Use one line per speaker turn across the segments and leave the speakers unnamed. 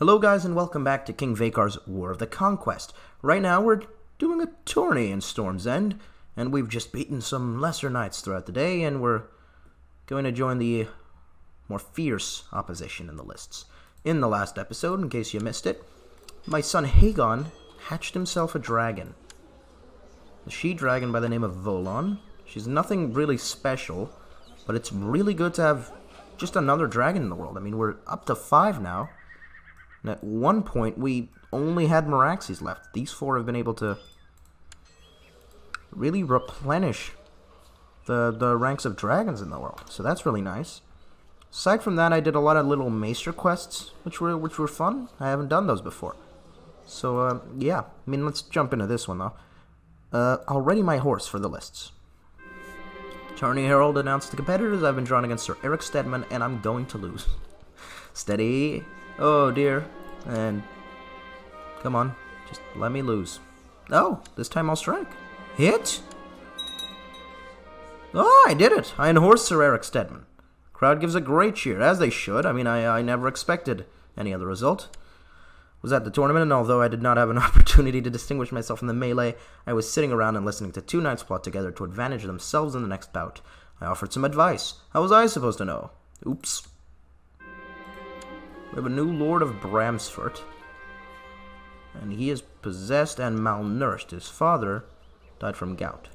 Hello guys and welcome back to King Vakar's War of the Conquest. Right now we're doing a tourney in Storm's End, and we've just beaten some lesser knights throughout the day, and we're going to join the more fierce opposition in the lists. In the last episode, in case you missed it, my son Aegon hatched himself a dragon. A she-dragon by the name of Volon. She's nothing really special, but it's really good to have just another dragon in the world. I mean, we're up to 5 now. And at one point, we only had Meraxes left. These 4 have been able to really replenish the ranks of dragons in the world. So that's really nice. Aside from that, I did a lot of little maester quests, which were fun. I haven't done those before. So, yeah. I mean, let's jump into this one, though. I'll ready my horse for the lists. Tourney Herald announced the competitors. I've been drawn against Sir Eric Stedman, and I'm going to lose. Steady. Oh, dear. And come on. Just let me lose. Oh, this time I'll strike. Hit? Oh, I did it. I unhorsed Sir Eric Stedman. Crowd gives a great cheer, as they should. I mean, I never expected any other result. Was at the tournament, and although I did not have an opportunity to distinguish myself in the melee, I was sitting around and listening to 2 knights plot together to advantage themselves in the next bout. I offered some advice. How was I supposed to know? Oops. We have a new Lord of Bramsford, and he is possessed and malnourished. His father died from gout.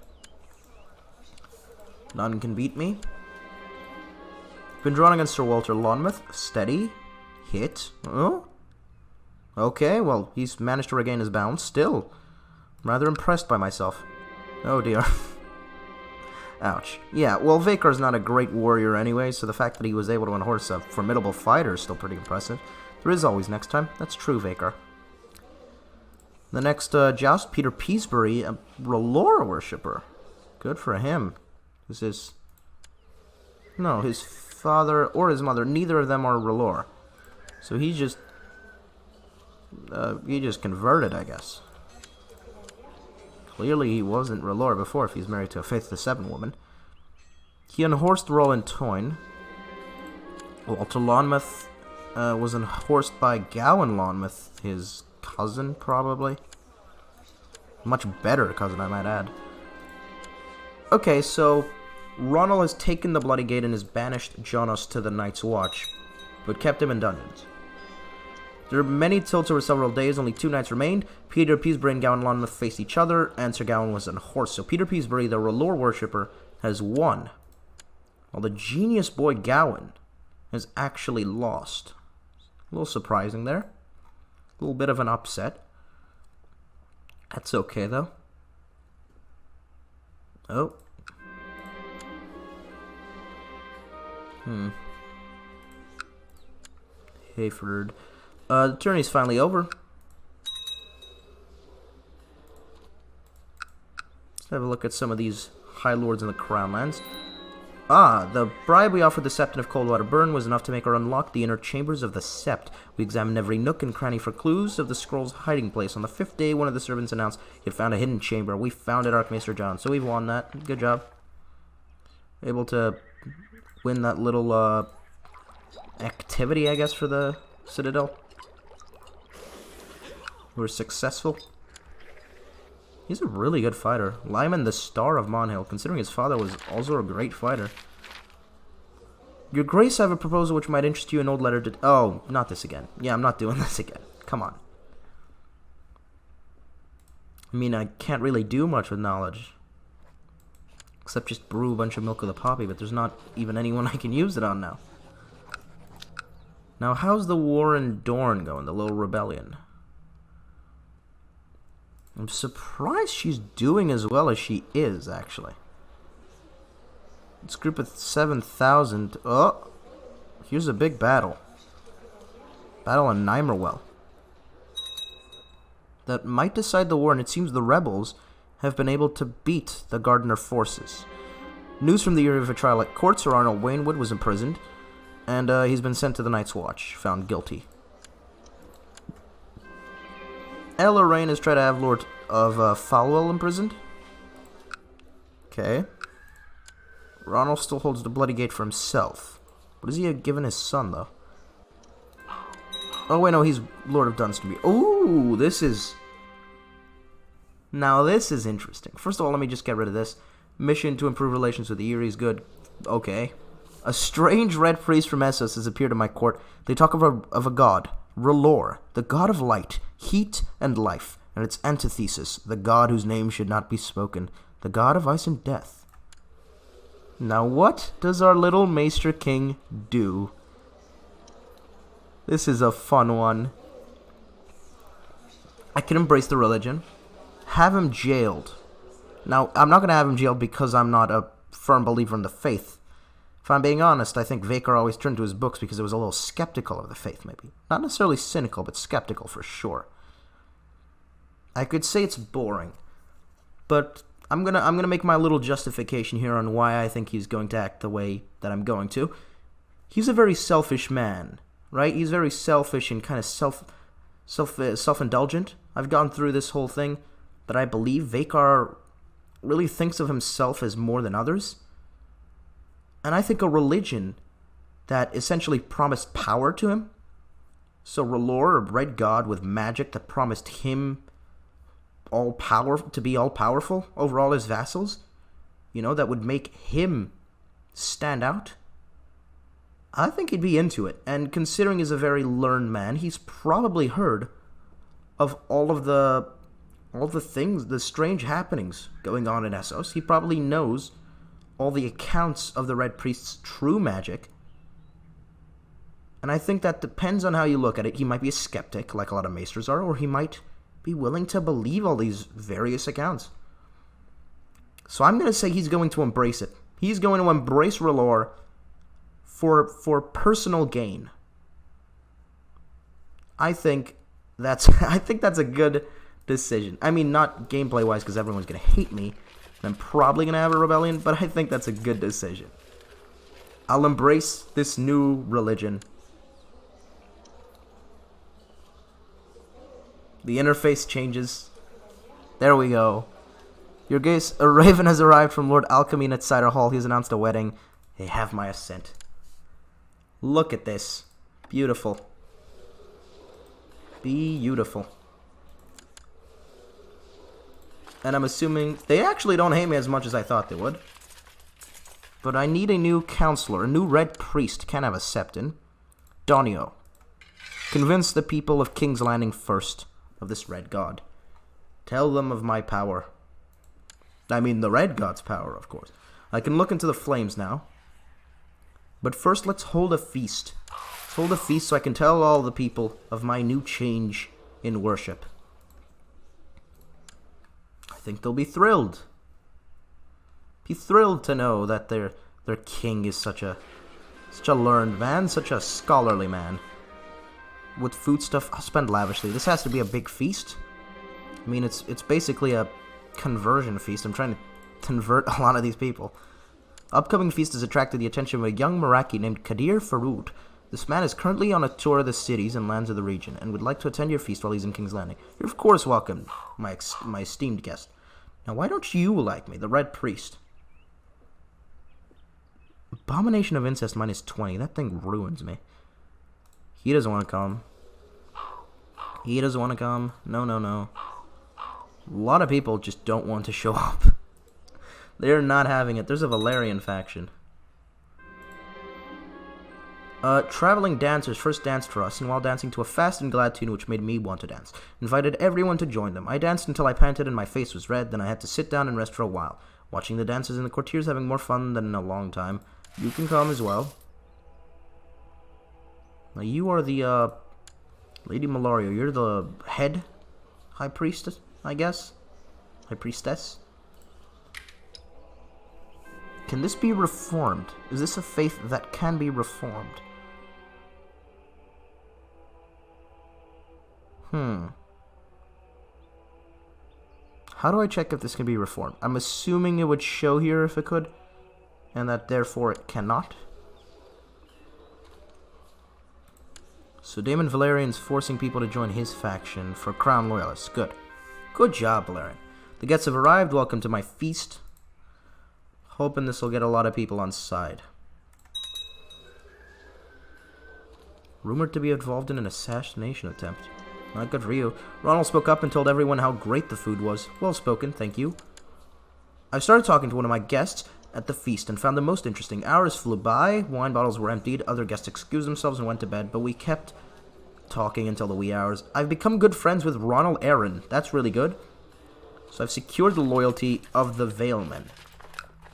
None can beat me. Been drawn against Sir Walter Lonmouth. Steady. Hit. Oh? Okay, well, he's managed to regain his balance. Still, I'm rather impressed by myself. Oh dear. Ouch. Yeah, well, Vakar's not a great warrior anyway, so the fact that he was able to unhorse a formidable fighter is still pretty impressive. There is always next time. That's true, Vakar. The next joust, Peter Peasbury, a R'hllor worshipper. Good for him. This is... No, his father or his mother, neither of them are R'hllor. So he just converted, I guess. Clearly he wasn't R'hllor before if he's married to a Faith the Seven woman. He unhorsed Roland Toyn. Walter Lonmouth was unhorsed by Gawain Lonmouth, his cousin, probably. Much better cousin, I might add. Okay, so Ronald has taken the Bloody Gate and has banished Jonas to the Night's Watch, but kept him in dungeons. There were many tilts over several days, only 2 knights remained. Peter Peasbury and Gawain Lonmouth faced each other, and Sir Gawain was unhorsed. So Peter Peasbury, the R'hllor worshipper, has won, while the genius boy Gawain has actually lost. A little surprising there. A little bit of an upset. That's okay, though. Oh. Hayford. The tourney's finally over. Let's have a look at some of these High Lords in the Crown Lands. Ah, the bribe we offered the Septon of Coldwater Burn was enough to make her unlock the inner chambers of the Sept. We examined every nook and cranny for clues of the scroll's hiding place. On the 5th day, one of the servants announced he had found a hidden chamber. We found it, Archmaester John, so we've won that. Good job. Able to win that little activity, I guess, for the Citadel. We're successful. He's a really good fighter. Lyman, the Star of Monhill, considering his father was also a great fighter. Your Grace, I have a proposal which might interest you. An old letter to... Oh, not this again. Yeah, I'm not doing this again. Come on. I mean, I can't really do much with knowledge. Except just brew a bunch of milk of the poppy, but there's not even anyone I can use it on now. Now, how's the war in Dorne going, the little rebellion? I'm surprised she's doing as well as she is, actually. This group of 7,000... Oh! Here's a big battle. Battle in Nymerwell. That might decide the war, and it seems the rebels have been able to beat the Gardener forces. News from the area of a trial at court. Sir Arnold Wainwood was imprisoned, and he's been sent to the Night's Watch, found guilty. Ella Rain has tried to have Lord of Falwell imprisoned. Okay. Ronald still holds the Bloody Gate for himself. What has he given his son, though? Oh, wait, no, he's Lord of Dunstonby. Ooh, this is... Now, this is interesting. First of all, let me just get rid of this. Mission to improve relations with the Erie is good. Okay. A strange red priest from Essos has appeared in my court. They talk of a god, R'hllor, the god of light, heat, and life, and its antithesis, the god whose name should not be spoken, the god of ice and death. Now, what does our little Maester King do? This is a fun one. I can embrace the religion. Have him jailed. Now, I'm not going to have him jailed because I'm not a firm believer in the faith. If I'm being honest, I think Vhagar always turned to his books because he was a little skeptical of the faith, maybe. Not necessarily cynical, but skeptical for sure. I could say it's boring, but I'm gonna make my little justification here on why I think he's going to act the way that I'm going to. He's a very selfish man, right? He's very selfish and kind of self-indulgent. I've gone through this whole thing that I believe Vhagar really thinks of himself as more than others. And I think a religion that essentially promised power to him, so R'hllor, a red god with magic that promised him to be all-powerful over all his vassals, that would make him stand out, I think he'd be into it. And considering he's a very learned man, he's probably heard of all the things, the strange happenings going on in Essos. He probably knows all the accounts of the Red Priest's true magic. And I think that depends on how you look at it. He might be a skeptic, like a lot of maesters are, or he might be willing to believe all these various accounts. So I'm going to say he's going to embrace it. He's going to embrace R'hllor for personal gain. I think that's a good decision. I mean, not gameplay-wise, because everyone's going to hate me, and I'm probably going to have a rebellion, but I think that's a good decision. I'll embrace this new religion. The interface changes. There we go. Your Grace, a raven has arrived from Lord Alchemine at Cider Hall. He has announced a wedding. They have my assent. Look at this. Beautiful. Beautiful. And I'm assuming they actually don't hate me as much as I thought they would. But I need a new counselor. A new red priest. Can't have a septon. Donio. Convince the people of King's Landing first of this red god. Tell them of my power. I mean the red god's power, of course. I can look into the flames now. But first let's hold a feast. Let's hold a feast so I can tell all the people of my new change in worship. I think they'll be thrilled. Be thrilled to know that their king is such a learned man, such a scholarly man. With food stuff, I'll spend lavishly. This has to be a big feast. I mean, it's basically a conversion feast. I'm trying to convert a lot of these people. Upcoming feast has attracted the attention of a young Meraki named Kadir Faroud. This man is currently on a tour of the cities and lands of the region, and would like to attend your feast while he's in King's Landing. You're of course welcome, my esteemed guest. Now, why don't you like me, the Red Priest? Abomination of Incest minus 20. That thing ruins me. He doesn't want to come. He doesn't want to come. No, no, no. A lot of people just don't want to show up. They're not having it. There's a Valerian faction. Traveling dancers first danced for us, and while dancing to a fast and glad tune which made me want to dance, invited everyone to join them. I danced until I panted and my face was red, then I had to sit down and rest for a while, watching the dancers and the courtiers having more fun than in a long time. You can come as well. Now you are the, Lady Malario. You're the head high priestess, I guess? High priestess? Can this be reformed? Is this a faith that can be reformed? How do I check if this can be reformed? I'm assuming it would show here if it could, and that therefore it cannot. So Daemon Valerian's forcing people to join his faction for Crown Loyalists. Good. Good job, Valerian. The guests have arrived. Welcome to my feast. Hoping this will get a lot of people on side. Rumored to be involved in an assassination attempt. Not good for you. Ronald spoke up and told everyone how great the food was. Well spoken, thank you. I started talking to one of my guests at the feast and found them most interesting. Hours flew by, wine bottles were emptied, other guests excused themselves and went to bed, but we kept talking until the wee hours. I've become good friends with Ronald Aaron. That's really good. So I've secured the loyalty of the Valemen.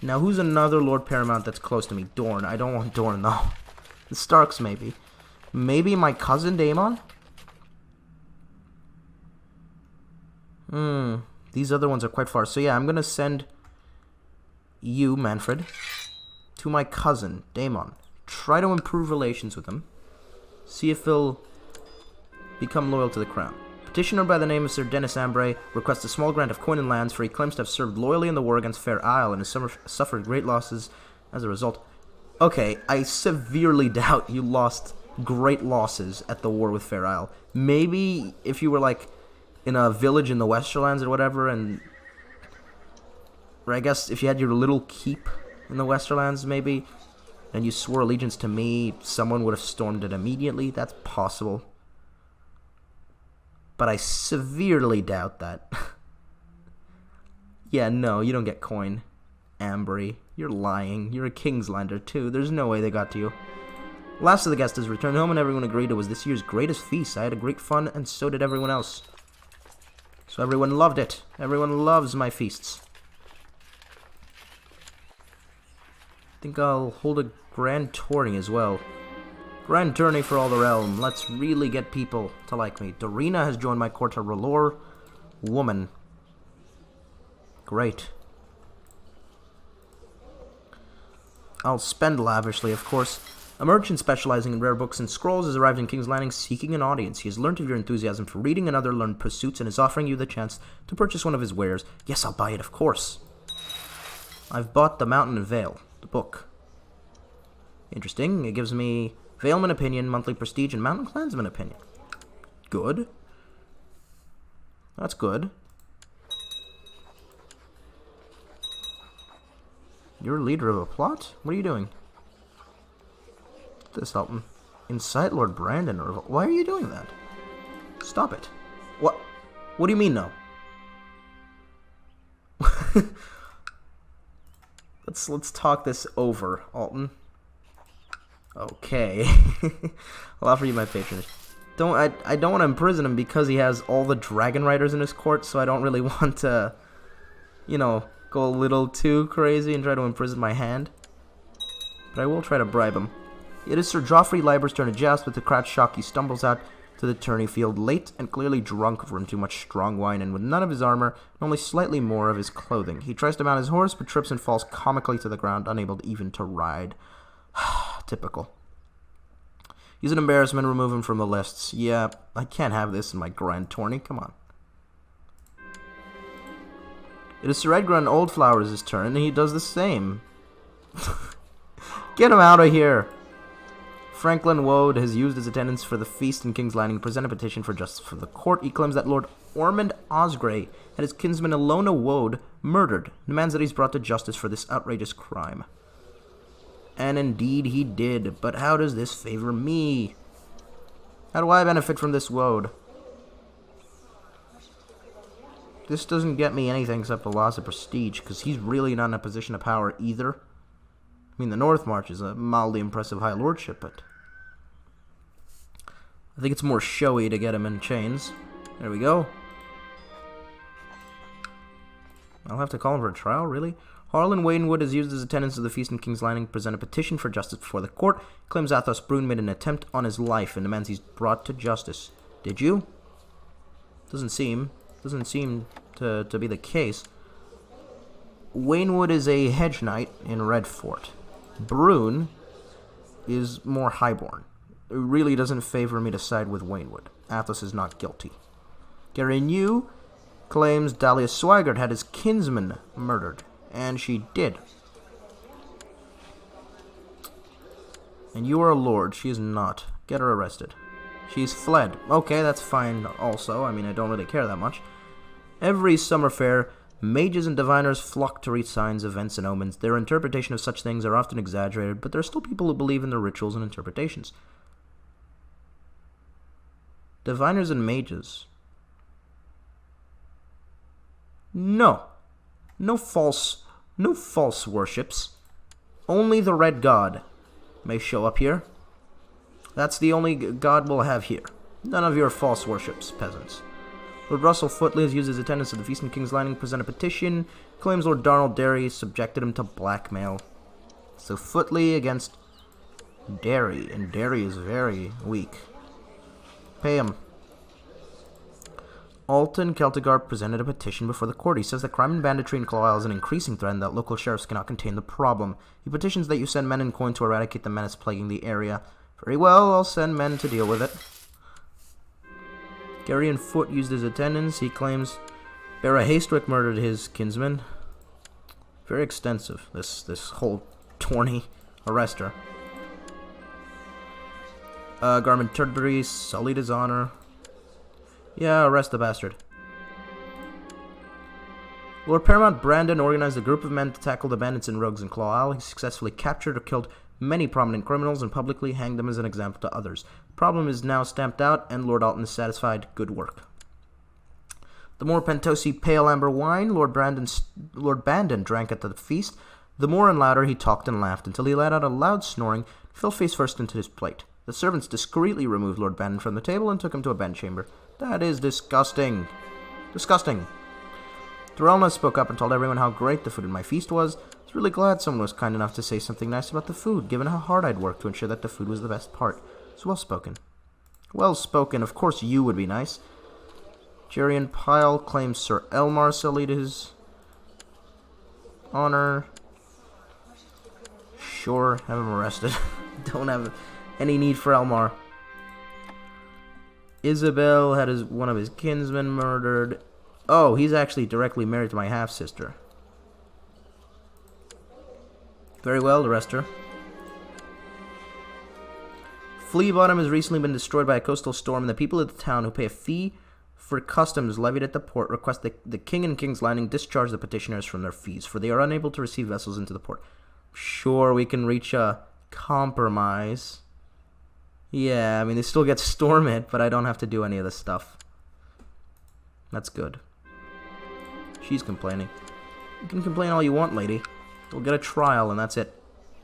Now, who's another Lord Paramount that's close to me? Dorne. I don't want Dorne, though. The Starks, maybe. Maybe my cousin Daemon? These other ones are quite far. So yeah, I'm going to send you, Manfred, to my cousin, Daemon. Try to improve relations with him. See if he'll become loyal to the crown. Petitioner by the name of Sir Dennis Ambray requests a small grant of coin and lands, for he claims to have served loyally in the war against Fair Isle and has suffered great losses as a result. Okay, I severely doubt you lost great losses at the war with Fair Isle. Maybe if you were, like, in a village in the Westerlands or whatever, and... or I guess if you had your little keep in the Westerlands, maybe, and you swore allegiance to me, someone would have stormed it immediately. That's possible. But I severely doubt that. Yeah, no, you don't get coin. Ambry, you're lying. You're a Kingslander, too. There's no way they got to you. Last of the guests has returned home, and everyone agreed it was this year's greatest feast. I had a great fun, and so did everyone else. So everyone loved it. Everyone loves my feasts. I think I'll hold a grand tourney as well. Grand tourney for all the realm. Let's really get people to like me. Dorina has joined my court, a R'hllor woman. Great. I'll spend lavishly, of course. A merchant specializing in rare books and scrolls has arrived in King's Landing seeking an audience. He has learnt of your enthusiasm for reading and other learned pursuits and is offering you the chance to purchase one of his wares. Yes, I'll buy it, of course. I've bought The Mountain and Vale, the book. Interesting. It gives me Valeman opinion, monthly prestige, and Mountain Clansman opinion. Good. That's good. You're leader of a plot? What are you doing? This help him. Incite Lord Brandon. Or why are you doing that? Stop it. What? What do you mean, no? Let's talk this over, Alton. Okay. I'll offer you my patronage. I don't want to imprison him because he has all the dragon riders in his court, so I don't really want to, you know, go a little too crazy and try to imprison my hand. But I will try to bribe him. It is Sir Joffrey Lyber's turn to joust. With the crowd shock, he stumbles out to the tourney field, late and clearly drunk from too much strong wine, and with none of his armor and only slightly more of his clothing. He tries to mount his horse, but trips and falls comically to the ground, unable even to ride. Typical. He's an embarrassment. Remove him from the lists. Yeah, I can't have this in my grand tourney. Come on. It is Sir Edgar Oldflowers' turn, and he does the same. Get him out of here! Franklin Woad has used his attendance for the feast in King's Landing to present a petition for justice for the court. He claims that Lord Ormond Osgrey had his kinsman Elona Woad murdered, and demands that he's brought to justice for this outrageous crime. And indeed he did, but how does this favor me? How do I benefit from this Woad? This doesn't get me anything except the loss of prestige, because he's really not in a position of power either. I mean, the North March is a mildly impressive high lordship, but I think it's more showy to get him in chains. There we go. I'll have to call him for a trial, really? Harlan Wainwood has used his attendance at the feast in King's Landing to present a petition for justice before the court. Claims Athos Brune made an attempt on his life and demands he's brought to justice. Did you? Doesn't seem to be the case. Wainwood is a hedge knight in Redfort. Brune is more highborn. It really doesn't favor me to side with Wainwood. Athos is not guilty. Garignou claims Dahlia Swigert had his kinsman murdered, and she did. And you are a lord. She is not. Get her arrested. She's fled. Okay, that's fine also. I mean, I don't really care that much. Every summer fair, mages and diviners flock to read signs, events, and omens. Their interpretation of such things are often exaggerated, but there are still people who believe in their rituals and interpretations. Diviners and mages. No. No false worships. Only the red god may show up here. That's the only god we'll have here. None of your false worships, peasants. Lord Russell Footley has used his attendance at the feast in King's Landing, present a petition, claims Lord Darnell Derry subjected him to blackmail. So Footley against Derry, and Derry is very weak. Pay him. Alton Celtigar presented a petition before the court. He says that crime and banditry in Claw Isle is an increasing threat and that local sheriffs cannot contain the problem. He petitions that you send men and coin to eradicate the menace plaguing the area. Very well, I'll send men to deal with it. Garion Foot used his attendance. He claims Barra Hastwick murdered his kinsman. Very extensive, this whole Tourney arrester. Garmin Turdbury sullied his honor. Yeah, arrest the bastard. Lord Paramount Brandon organized a group of men to tackle the bandits and rogues in Claw Isle. He successfully captured or killed many prominent criminals and publicly hanged them as an example to others. The problem is now stamped out, and Lord Alton is satisfied. Good work. The more Pentosi pale amber wine Lord Bandon drank at the feast, the more and louder he talked and laughed, until he let out a loud snoring, fell face first into his plate. The servants discreetly removed Lord Bandon from the table and took him to a bedchamber. That is disgusting. Disgusting. Thorelna spoke up and told everyone how great the food in my feast was. I was really glad someone was kind enough to say something nice about the food, given how hard I'd worked to ensure that the food was the best part. It's well spoken. Well spoken. Of course you would be nice. Jerian Pyle claims Sir Elmar sullied his honor. Sure, have him arrested. Don't have any need for Elmar. Isabel had one of his kinsmen murdered. Oh, he's actually directly married to my half-sister. Very well, arrest her. Flea Bottom has recently been destroyed by a coastal storm, and the people of the town who pay a fee for customs levied at the port request that the King and King's Landing discharge the petitioners from their fees, for they are unable to receive vessels into the port. Sure, we can reach a compromise. Yeah, I mean, they still get to storm it, but I don't have to do any of this stuff. That's good. She's complaining. You can complain all you want, lady. We'll get a trial, and that's it.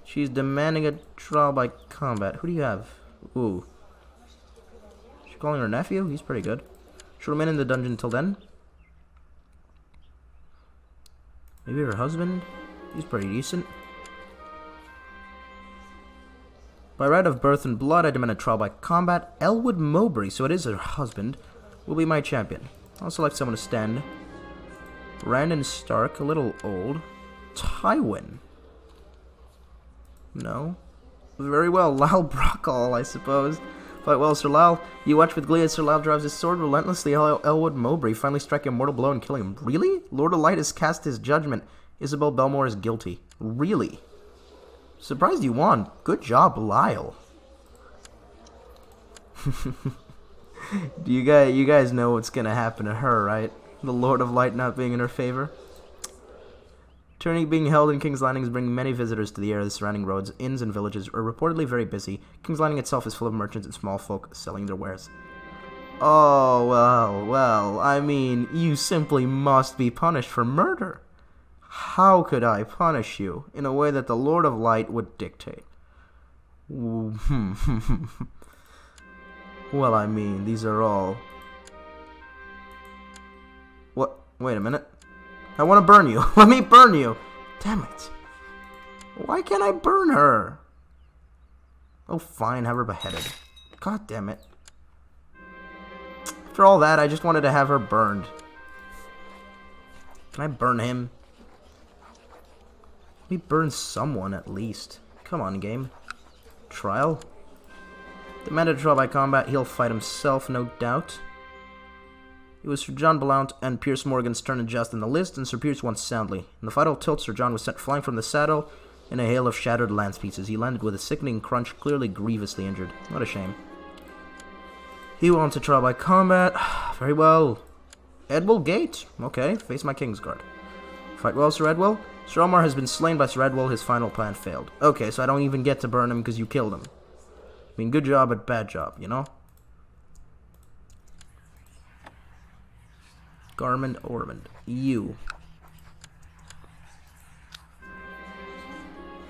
She's demanding a trial by combat. Who do you have? Ooh. She's calling her nephew? He's pretty good. She'll remain in the dungeon till then. Maybe her husband? He's pretty decent. By right of birth and blood, I demand a trial by combat. Elwood Mowbray, so it is her husband, will be my champion. I'll select someone to stand. Brandon Stark, a little old. Tywin. No. Very well, Lal Brockall, I suppose. Quite well, Sir Lal. You watch with glee as Sir Lal drives his sword relentlessly. Elwood Mowbray finally strike a mortal blow and killing him. Really? Lord of Light has cast his judgment. Isabel Belmore is guilty. Really? Surprised you won. Good job, Lyle. You guys know what's gonna happen to her, right? The Lord of Light not being in her favor. Tourney being held in King's Landing is bringing many visitors to the area. The surrounding roads, inns, and villages are reportedly very busy. King's Landing itself is full of merchants and small folk selling their wares. Oh, well, I mean, you simply must be punished for murder. How could I punish you in a way that the Lord of Light would dictate? Well, I mean, these are all... What? Wait a minute. I want to burn you. Let me burn you. Damn it. Why can't I burn her? Oh, fine. Have her beheaded. God damn it. After all that, I just wanted to have her burned. Can I burn him? Let me burn someone, at least. Come on, game. Trial? Demanded trial by combat. He'll fight himself, no doubt. It was Sir John Blount and Pierce Morgan's turn to joust in the list, and Sir Pierce won soundly. In the final tilt, Sir John was sent flying from the saddle in a hail of shattered lance pieces. He landed with a sickening crunch, clearly grievously injured. What a shame. He wants a trial by combat. Very well. Edwell Gate. Okay, face my Kingsguard. Fight well, Sir Edwell. Sir Elmar has been slain by Sir Edwell. His final plan failed. Okay, so I don't even get to burn him because you killed him. I mean, good job, but bad job, you know? Garmond Ormond. You.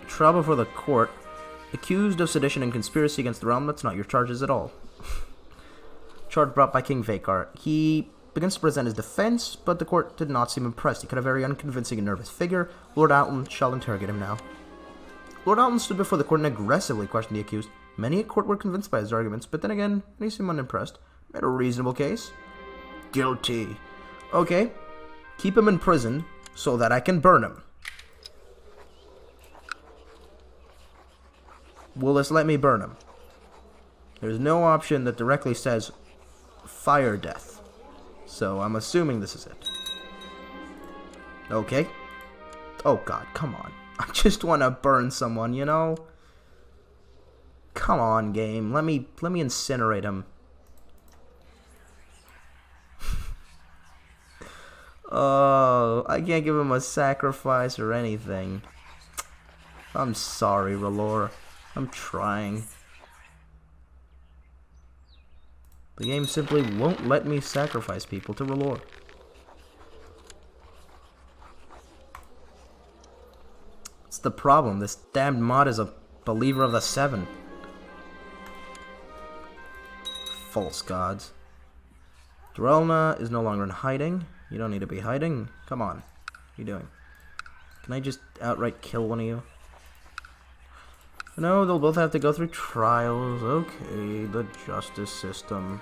Trial before the court. Accused of sedition and conspiracy against the realm. That's not your charges at all. Charge brought by King Vakar. He begins to present his defense, but the court did not seem impressed. He cut a very unconvincing and nervous figure. Lord Alton shall interrogate him now. Lord Alton stood before the court and aggressively questioned the accused. Many at court were convinced by his arguments, but then again, he seemed unimpressed. Made a reasonable case. Guilty. Okay. Keep him in prison so that I can burn him. Will this let me burn him? There's no option that directly says fire death. So I'm assuming this is it. Okay. Oh god, come on. I just want to burn someone, you know? Come on, game. Let me incinerate him. Oh, I can't give him a sacrifice or anything. I'm sorry, R'hllor. I'm trying. The game simply won't let me sacrifice people to R'hllor. It's the problem. This damned mod is a believer of the Seven. False gods. Drelna is no longer in hiding. You don't need to be hiding. Come on. What are you doing? Can I just outright kill one of you? No, they'll both have to go through trials. Okay, the justice system.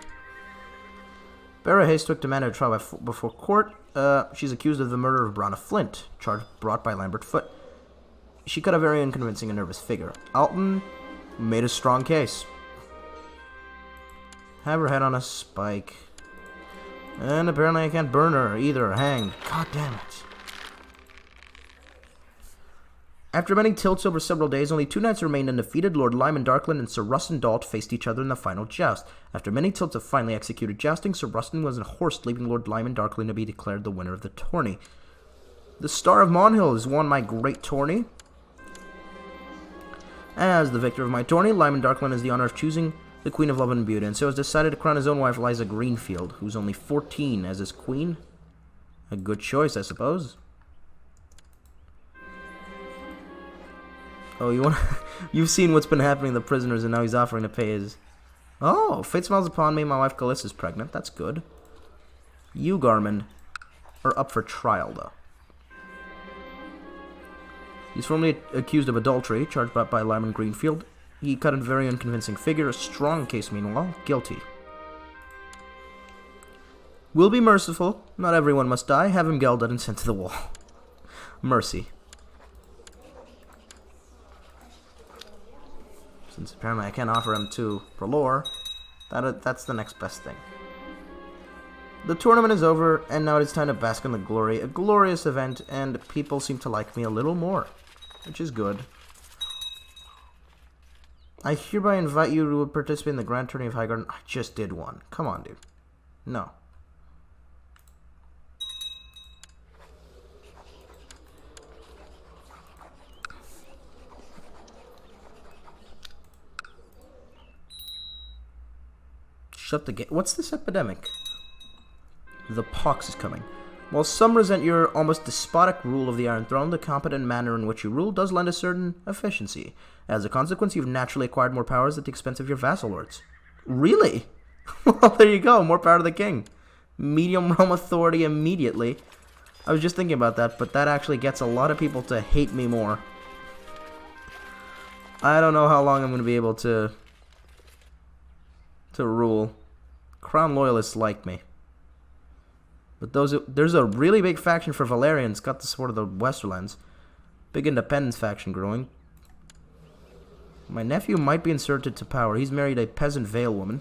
Barra Hayes took demanded a trial before court. She's accused of the murder of Bronna Flint, charge brought by Lambert Foote. She cut a very unconvincing and nervous figure. Alton made a strong case. Have her head on a spike. And apparently I can't burn her either. Hanged. God damn it. After many tilts over several days, only 2 knights remained undefeated. Lord Lyman Darkland and Sir Rustin Dalt faced each other in the final joust. After many tilts of finally executed jousting, Sir Rustin was unhorsed, leaving Lord Lyman Darkland to be declared the winner of the tourney. The Star of Monhill has won my great tourney. As the victor of my tourney, Lyman Darkland has the honor of choosing the Queen of Love and Beauty, and so has decided to crown his own wife, Eliza Greenfield, who's only 14, as his queen. A good choice, I suppose. Oh, you've seen what's been happening to the prisoners, and now he's offering to pay his... Oh, fate smiles upon me, my wife Calissa's pregnant. That's good. You, Garmond, are up for trial, though. He's formally accused of adultery, charged by Lyman Greenfield. He cut a very unconvincing figure. A strong case, meanwhile. Guilty. Will be merciful. Not everyone must die. Have him gelded and sent to the wall. Mercy. Since apparently I can't offer him to R'hllor, that's the next best thing. The tournament is over, and now it is time to bask in the glory. A glorious event, and people seem to like me a little more, which is good. I hereby invite you to participate in the Grand Tourney of Highgarden. I just did one. Come on, dude. No. Shut the gate. What's this epidemic? The pox is coming. While some resent your almost despotic rule of the Iron Throne, the competent manner in which you rule does lend a certain efficiency. As a consequence, you've naturally acquired more powers at the expense of your vassal lords. Really? Well, there you go. More power to the king. Medium realm authority immediately. I was just thinking about that, but that actually gets a lot of people to hate me more. I don't know how long I'm going to be able to rule. Crown loyalists like me. But there's a really big faction for Valerians, got the support of the Westerlands. Big independence faction growing. My nephew might be inserted to power. He's married a peasant Vale woman.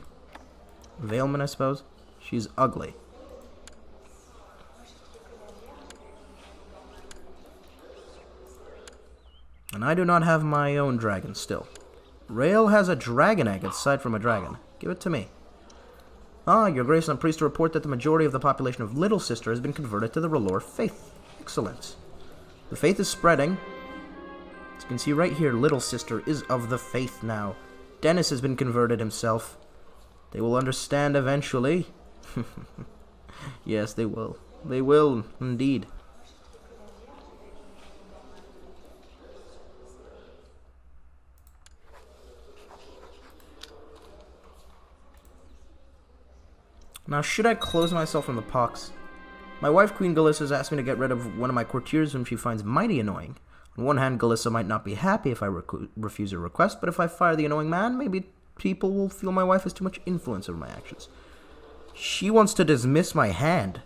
Valeman, I suppose. She's ugly. And I do not have my own dragon still. Rael has a dragon egg aside from a dragon. Give it to me. Ah, Your Grace, I'm pleased to report that the majority of the population of Little Sister has been converted to the R'hllor faith. Excellent. The faith is spreading. As you can see right here, Little Sister is of the faith now. Dennis has been converted himself. They will understand eventually. Yes, they will. They will, indeed. Now, should I close myself from the pox? My wife, Queen Galissa, has asked me to get rid of one of my courtiers whom she finds mighty annoying. On one hand, Galissa might not be happy if I refuse her request, but if I fire the annoying man, maybe people will feel my wife has too much influence over my actions. She wants to dismiss my hand.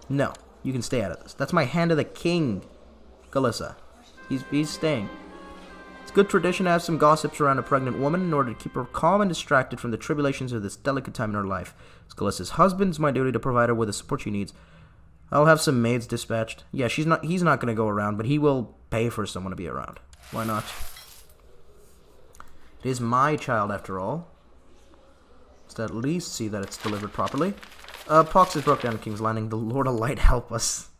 No, you can stay out of this. That's my hand of the king, Galissa. He's staying. It's good tradition to have some gossips around a pregnant woman in order to keep her calm and distracted from the tribulations of this delicate time in her life. As Galissa's husband, it's my duty to provide her with the support she needs. I'll have some maids dispatched. Yeah, he's not going to go around, but he will pay for someone to be around. Why not? It is my child, after all. Let's at least see that it's delivered properly. Pox has broke down King's Landing. The Lord of Light help us.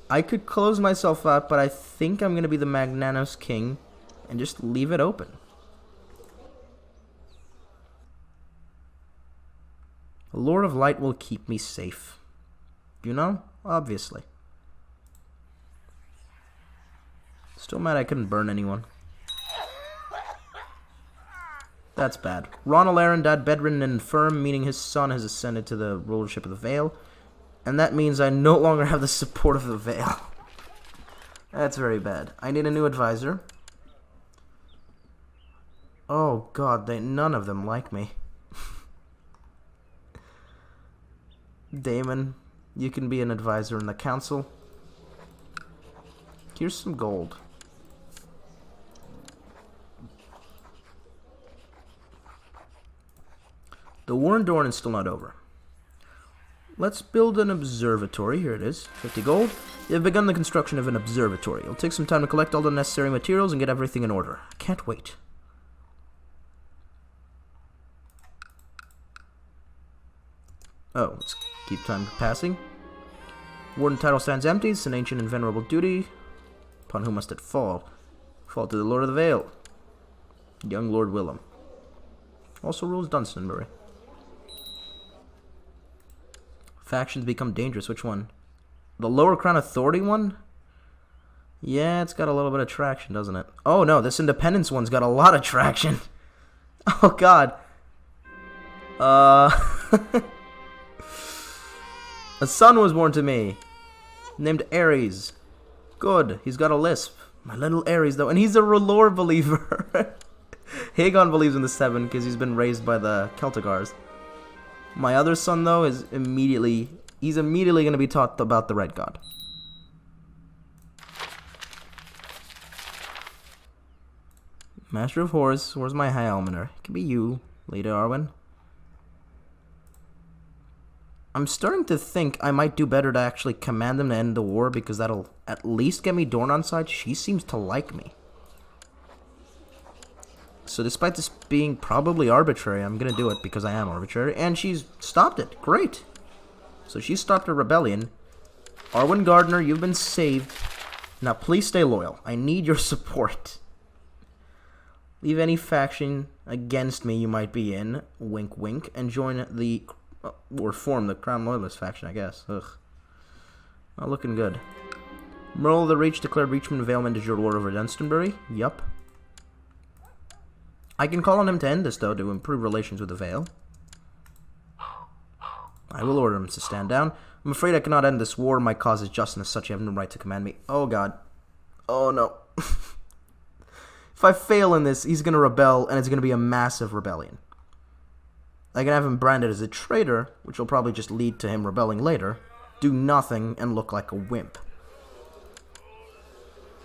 I could close myself out, but I think I'm going to be the magnanimous king and just leave it open. The Lord of Light will keep me safe. You know? Obviously. Still mad I couldn't burn anyone. That's bad. Ronald Aaron died bedridden and infirm, meaning his son has ascended to the rulership of the Vale. And that means I no longer have the support of the Vale. That's very bad. I need a new advisor. Oh god, none of them like me. Damon, you can be an advisor in the council. Here's some gold. The war in Dorne is still not over. Let's build an observatory. Here it is. 50 gold. They have begun the construction of an observatory. It'll take some time to collect all the necessary materials and get everything in order. I can't wait. Oh, let's keep time passing. Warden title stands empty. It's an ancient and venerable duty. Upon whom must it fall? Fall to the Lord of the Vale. Young Lord Willem. Also rules Dunstonbury. Factions become dangerous. Which one? The Lower Crown Authority one? Yeah, it's got a little bit of traction, doesn't it? Oh no, this Independence one's got a lot of traction. Oh god. A son was born to me. Named Ares. Good, he's got a lisp. My little Ares though, and he's a R'hllor believer. Aegon believes in the Seven because he's been raised by the Celtigars. My other son, though, is immediately going to be taught about the Red God. Master of Horse, where's my High Almoner? It could be you, Lady Arwen. I'm starting to think I might do better to actually command them to end the war, because that'll at least get me Dorne on side. She seems to like me. So despite this being probably arbitrary, I'm going to do it because I am arbitrary. And she's stopped it. Great. So she stopped a rebellion. Arwen Gardner, you've been saved. Now please stay loyal. I need your support. Leave any faction against me you might be in, wink wink, and join the, or form the Crown Loyalist faction, I guess. Ugh. Not looking good. Merle of the Reach declared Reachman Valeman de jure Lord over Dunstonbury. Yup. I can call on him to end this, though, to improve relations with the Vale. I will order him to stand down. I'm afraid I cannot end this war. My cause is just, and as such you have no right to command me. Oh, God. Oh, no. If I fail in this, he's going to rebel, and it's going to be a massive rebellion. I can have him branded as a traitor, which will probably just lead to him rebelling later, do nothing, and look like a wimp.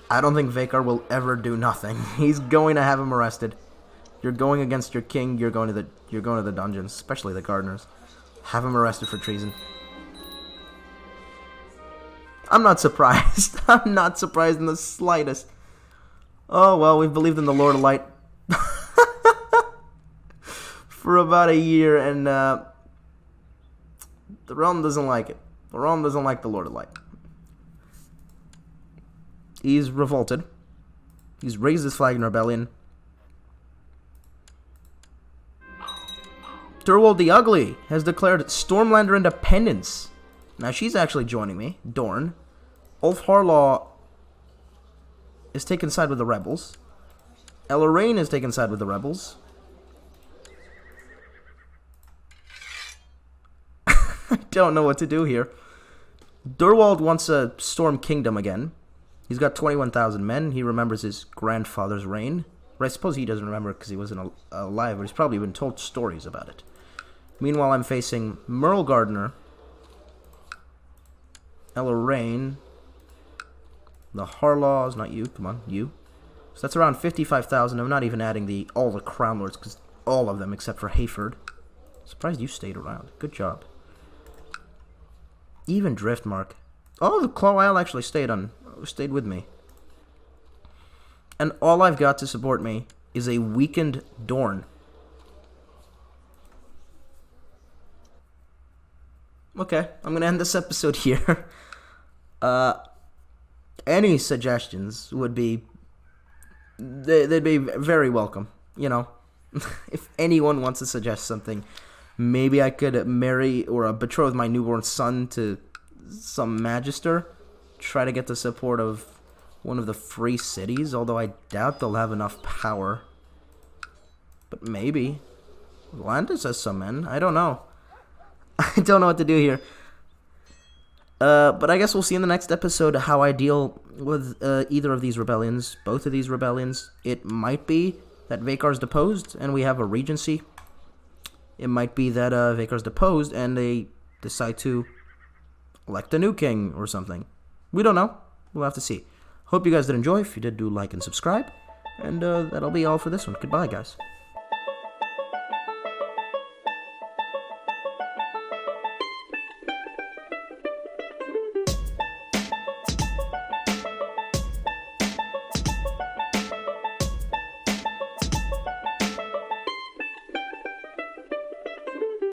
I don't think Vakar will ever do nothing. He's going to have him arrested. You're going against your king. You're going to the dungeons, especially the gardeners. Have him arrested for treason. I'm not surprised. I'm not surprised in the slightest. Oh well, we've believed in the Lord of Light for about a year, and the realm doesn't like it. The realm doesn't like the Lord of Light. He's revolted. He's raised his flag in rebellion. Durwald the Ugly has declared Stormlander independence. Now she's actually joining me. Dorne. Ulf Harlaw is taking side with the rebels. Elaraine is taking side with the rebels. I don't know what to do here. Durwald wants a Storm Kingdom again. He's got 21,000 men. He remembers his grandfather's reign. But I suppose he doesn't remember because he wasn't alive, but he's probably been told stories about it. Meanwhile, I'm facing Merle Gardner, Elaraine, the Harlaws, not you, come on, you. So that's around 55,000. I'm not even adding all the Crown Lords, because all of them except for Hayford. Surprised you stayed around. Good job. Even Driftmark. Oh, the Claw Isle actually stayed with me. And all I've got to support me is a weakened Dorne. Okay, I'm going to end this episode here. Any suggestions would be... They'd be very welcome, you know. If anyone wants to suggest something, maybe I could marry or betroth my newborn son to some magister. Try to get the support of one of the free cities, although I doubt they'll have enough power. But maybe. Landis has some men. I don't know. I don't know what to do here. But I guess we'll see in the next episode how I deal with either of these rebellions, both of these rebellions. It might be that Vakar's deposed and we have a regency. It might be that Vakar's deposed and they decide to elect a new king or something. We don't know. We'll have to see. Hope you guys did enjoy. If you did, do like and subscribe. And that'll be all for this one. Goodbye, guys.